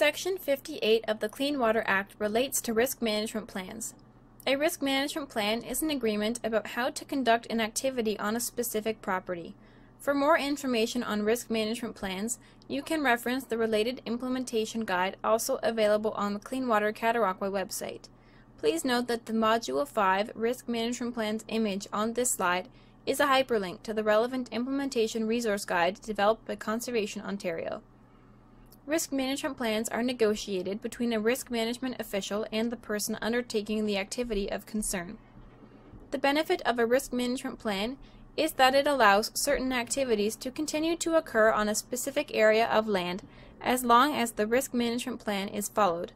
Section 58 of the Clean Water Act relates to risk management plans. A risk management plan is an agreement about how to conduct an activity on a specific property. For more information on risk management plans, you can reference the related implementation guide also available on the Clean Water Cataraqui website. Please note that the Module 5 Risk Management Plans image on this slide is a hyperlink to the relevant implementation resource guide developed by Conservation Ontario. Risk management plans are negotiated between a risk management official and the person undertaking the activity of concern. The benefit of a risk management plan is that it allows certain activities to continue to occur on a specific area of land as long as the risk management plan is followed.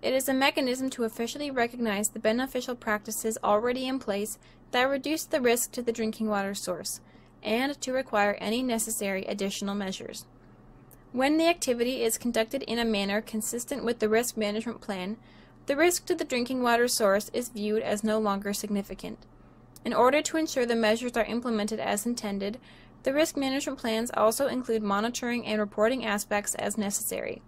It is a mechanism to officially recognize the beneficial practices already in place that reduce the risk to the drinking water source, and to require any necessary additional measures. When the activity is conducted in a manner consistent with the risk management plan, the risk to the drinking water source is viewed as no longer significant. In order to ensure the measures are implemented as intended, the risk management plans also include monitoring and reporting aspects as necessary.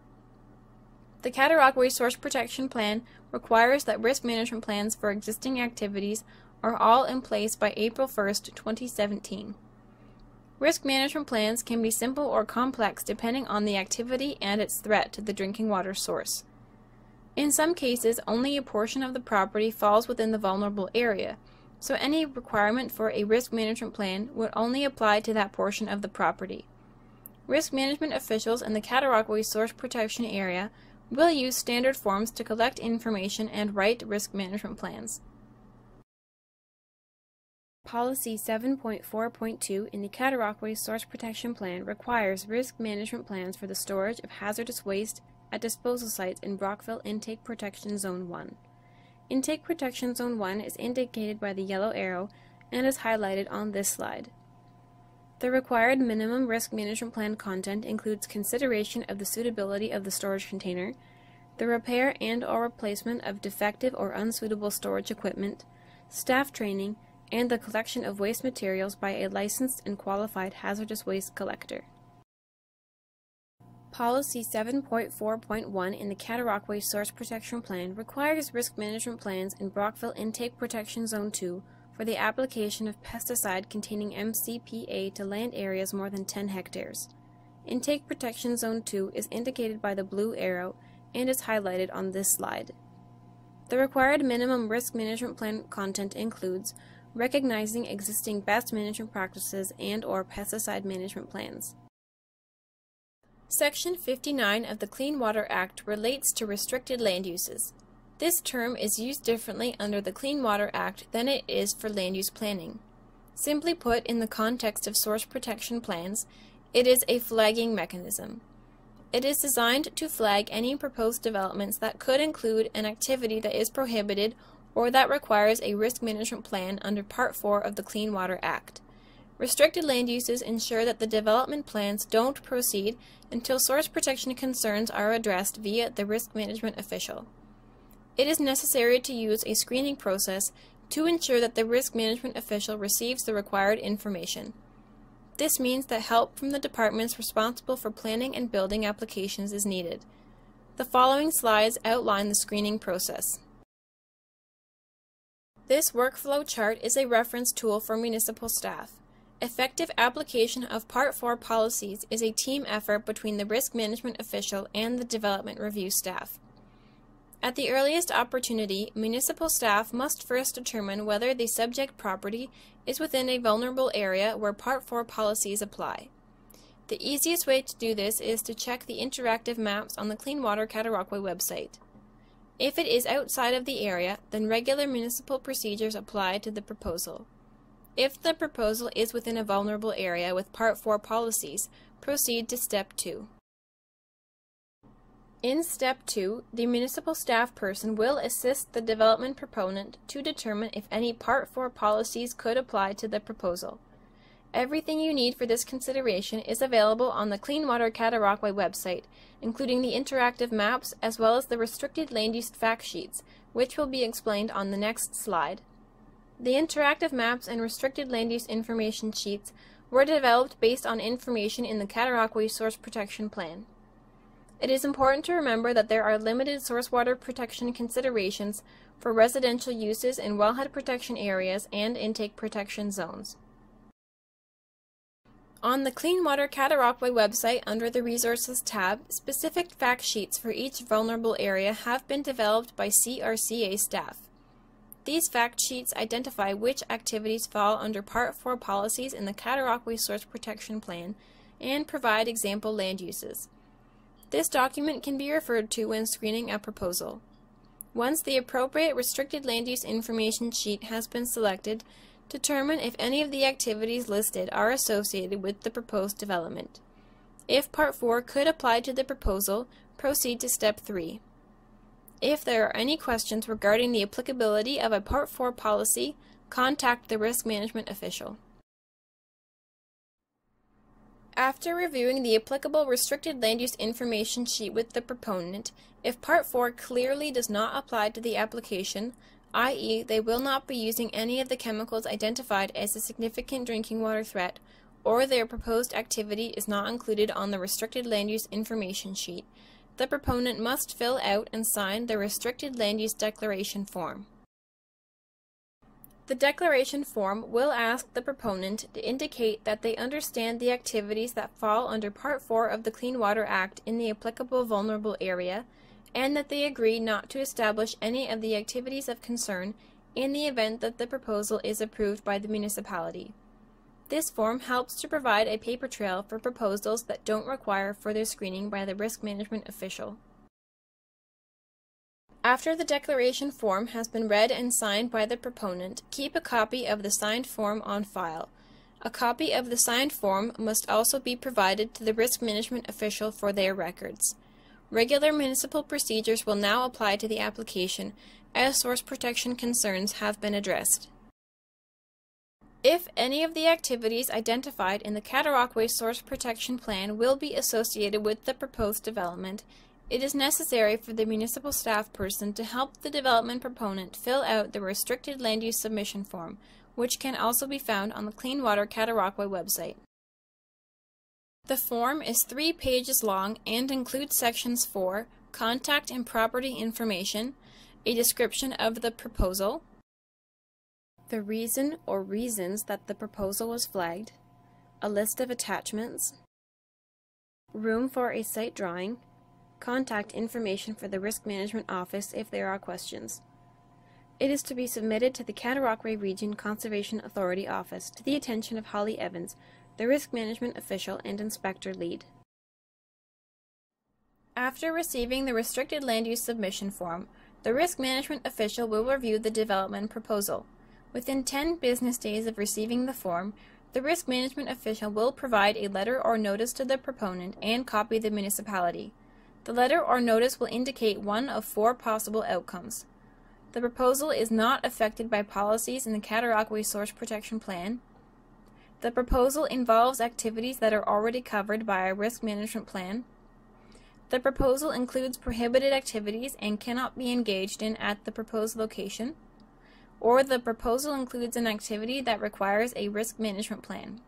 The Cataraqui Source Protection Plan requires that risk management plans for existing activities are all in place by April 1, 2017. Risk management plans can be simple or complex depending on the activity and its threat to the drinking water source. In some cases, only a portion of the property falls within the vulnerable area, so any requirement for a risk management plan would only apply to that portion of the property. Risk management officials in the Cataraqui Source Protection Area will use standard forms to collect information and write risk management plans. Policy 7.4.2 in the Cataraqui Source Protection Plan requires risk management plans for the storage of hazardous waste at disposal sites in Brockville Intake Protection Zone 1. Intake Protection Zone 1 is indicated by the yellow arrow and is highlighted on this slide. The required minimum risk management plan content includes consideration of the suitability of the storage container, the repair and/or replacement of defective or unsuitable storage equipment, staff training, and the collection of waste materials by a licensed and qualified hazardous waste collector. Policy 7.4.1 in the Cataraqui Source Protection Plan requires risk management plans in Brockville Intake Protection Zone 2 for the application of pesticide containing MCPA to land areas more than 10 hectares. Intake Protection Zone 2 is indicated by the blue arrow and is highlighted on this slide. The required minimum risk management plan content includes recognizing existing best management practices and/or pesticide management plans. Section 59 of the Clean Water Act relates to restricted land uses. This term is used differently under the Clean Water Act than it is for land use planning. Simply put, in the context of source protection plans, it is a flagging mechanism. It is designed to flag any proposed developments that could include an activity that is prohibited or that requires a risk management plan under Part 4 of the Clean Water Act. Restricted land uses ensure that the development plans don't proceed until source protection concerns are addressed via the risk management official. It is necessary to use a screening process to ensure that the risk management official receives the required information. This means that help from the departments responsible for planning and building applications is needed. The following slides outline the screening process. This workflow chart is a reference tool for municipal staff. Effective application of Part 4 policies is a team effort between the risk management official and the development review staff. At the earliest opportunity, municipal staff must first determine whether the subject property is within a vulnerable area where Part 4 policies apply. The easiest way to do this is to check the interactive maps on the Clean Water Cataraqui website. If it is outside of the area, then regular municipal procedures apply to the proposal. If the proposal is within a vulnerable area with Part 4 policies, proceed to Step 2. In Step 2, the municipal staff person will assist the development proponent to determine if any Part 4 policies could apply to the proposal. Everything you need for this consideration is available on the Clean Water Cataraqui website, including the interactive maps as well as the restricted land use fact sheets, which will be explained on the next slide. The interactive maps and restricted land use information sheets were developed based on information in the Cataraqui Source Protection Plan. It is important to remember that there are limited source water protection considerations for residential uses in wellhead protection areas and intake protection zones. On the Clean Water Cataraqui website under the Resources tab, specific fact sheets for each vulnerable area have been developed by CRCA staff. These fact sheets identify which activities fall under Part 4 policies in the Cataraqui Source Protection Plan and provide example land uses. This document can be referred to when screening a proposal. Once the appropriate restricted land use information sheet has been selected, determine if any of the activities listed are associated with the proposed development. If Part 4 could apply to the proposal, proceed to Step 3. If there are any questions regarding the applicability of a Part 4 policy, contact the risk management official. After reviewing the applicable restricted land use information sheet with the proponent, if Part 4 clearly does not apply to the application, i.e. they will not be using any of the chemicals identified as a significant drinking water threat, or their proposed activity is not included on the restricted land use information sheet, the proponent must fill out and sign the restricted land use declaration form. The declaration form will ask the proponent to indicate that they understand the activities that fall under Part 4 of the Clean Water Act in the applicable vulnerable area, and that they agree not to establish any of the activities of concern in the event that the proposal is approved by the municipality. This form helps to provide a paper trail for proposals that don't require further screening by the risk management official. After the declaration form has been read and signed by the proponent, keep a copy of the signed form on file. A copy of the signed form must also be provided to the risk management official for their records. Regular municipal procedures will now apply to the application, as source protection concerns have been addressed. If any of the activities identified in the Cataraqui Source Protection Plan will be associated with the proposed development, it is necessary for the municipal staff person to help the development proponent fill out the restricted land use submission form, which can also be found on the Clean Water Cataraqui website. The form is 3 pages long and includes sections for contact and property information, a description of the proposal, the reason or reasons that the proposal was flagged, a list of attachments, room for a site drawing, contact information for the Risk Management Office if there are questions. It is to be submitted to the Cataraqui Region Conservation Authority Office to the attention of Holly Evans, the Risk Management Official and Inspector Lead. After receiving the Restricted Land Use Submission Form, the Risk Management Official will review the development proposal. Within 10 business days of receiving the form, the Risk Management Official will provide a letter or notice to the proponent and copy the municipality. The letter or notice will indicate one of 4 possible outcomes. The proposal is not affected by policies in the Cataraqui Source Protection Plan. The proposal involves activities that are already covered by a risk management plan. The proposal includes prohibited activities and cannot be engaged in at the proposed location. Or the proposal includes an activity that requires a risk management plan.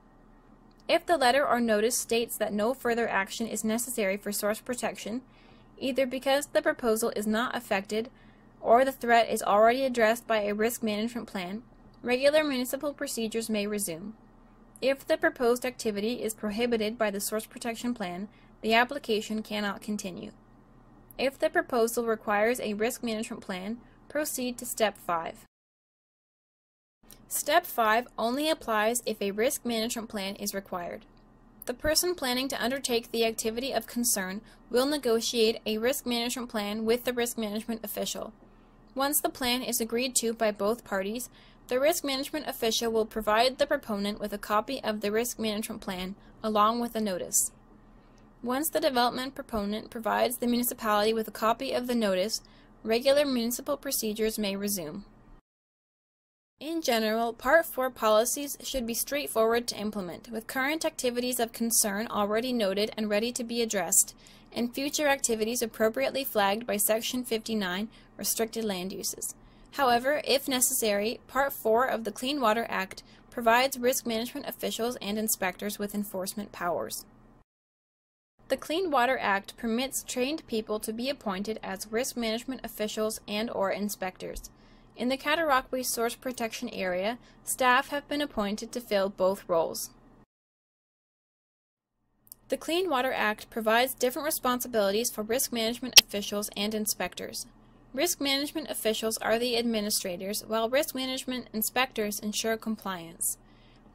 If the letter or notice states that no further action is necessary for source protection, either because the proposal is not affected or the threat is already addressed by a risk management plan, regular municipal procedures may resume. If the proposed activity is prohibited by the source protection plan, the application cannot continue. If the proposal requires a risk management plan, proceed to Step 5. Step 5 only applies if a risk management plan is required. The person planning to undertake the activity of concern will negotiate a risk management plan with the risk management official. Once the plan is agreed to by both parties, the risk management official will provide the proponent with a copy of the risk management plan along with a notice. Once the development proponent provides the municipality with a copy of the notice, regular municipal procedures may resume. In general, Part 4 policies should be straightforward to implement, with current activities of concern already noted and ready to be addressed, and future activities appropriately flagged by Section 59, Restricted Land Uses. However, if necessary, Part 4 of the Clean Water Act provides risk management officials and inspectors with enforcement powers. The Clean Water Act permits trained people to be appointed as risk management officials and/or inspectors. In the Cataraqui Source Protection Area, staff have been appointed to fill both roles. The Clean Water Act provides different responsibilities for risk management officials and inspectors. Risk management officials are the administrators, while risk management inspectors ensure compliance.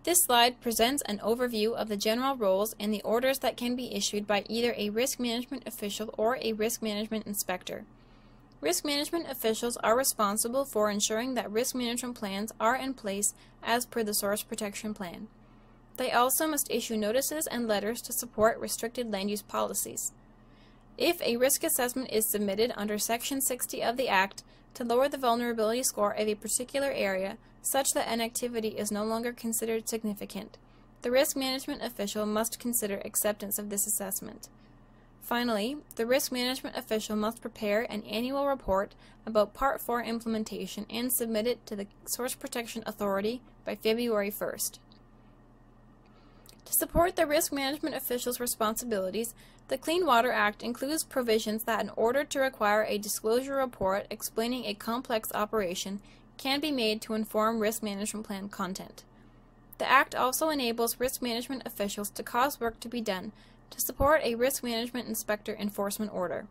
This slide presents an overview of the general roles and the orders that can be issued by either a risk management official or a risk management inspector. Risk management officials are responsible for ensuring that risk management plans are in place as per the Source Protection Plan. They also must issue notices and letters to support restricted land use policies. If a risk assessment is submitted under Section 60 of the Act to lower the vulnerability score of a particular area such that an activity is no longer considered significant, the risk management official must consider acceptance of this assessment. Finally, the risk management official must prepare an annual report about Part 4 implementation and submit it to the Source Protection Authority by February 1st. To support the risk management official's responsibilities, the Clean Water Act includes provisions that in order to require a disclosure report explaining a complex operation can be made to inform risk management plan content. The Act also enables risk management officials to cause work to be done to support a risk management inspector enforcement order.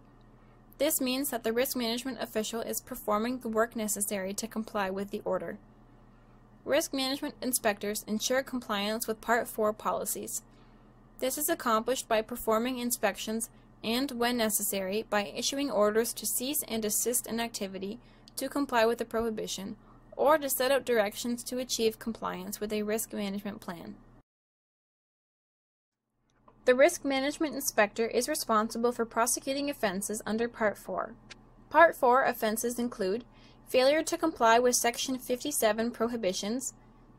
This means that the risk management official is performing the work necessary to comply with the order. Risk management inspectors ensure compliance with Part 4 policies. This is accomplished by performing inspections and, when necessary, by issuing orders to cease and desist an activity to comply with the prohibition, or to set out directions to achieve compliance with a risk management plan. The risk management inspector is responsible for prosecuting offenses under Part 4. Part 4 offenses include failure to comply with Section 57 prohibitions,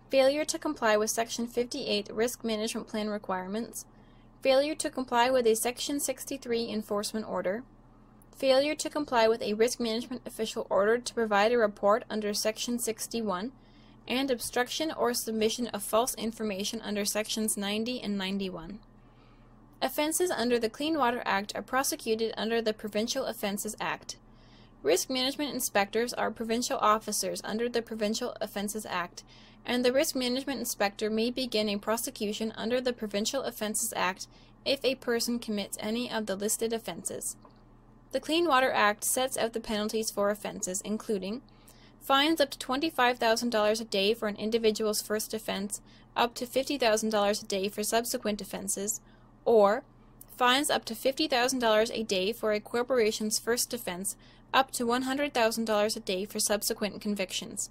failure to comply with Section 58 risk management plan requirements, failure to comply with a Section 63 enforcement order, failure to comply with a risk management official order to provide a report under Section 61, and obstruction or submission of false information under Sections 90 and 91. Offenses under the Clean Water Act are prosecuted under the Provincial Offenses Act. Risk management inspectors are provincial officers under the Provincial Offenses Act, and the risk management inspector may begin a prosecution under the Provincial Offenses Act if a person commits any of the listed offenses. The Clean Water Act sets out the penalties for offenses, including fines up to $25,000 a day for an individual's first offense, up to $50,000 a day for subsequent offenses, or fines up to $50,000 a day for a corporation's first offense, up to $100,000 a day for subsequent convictions.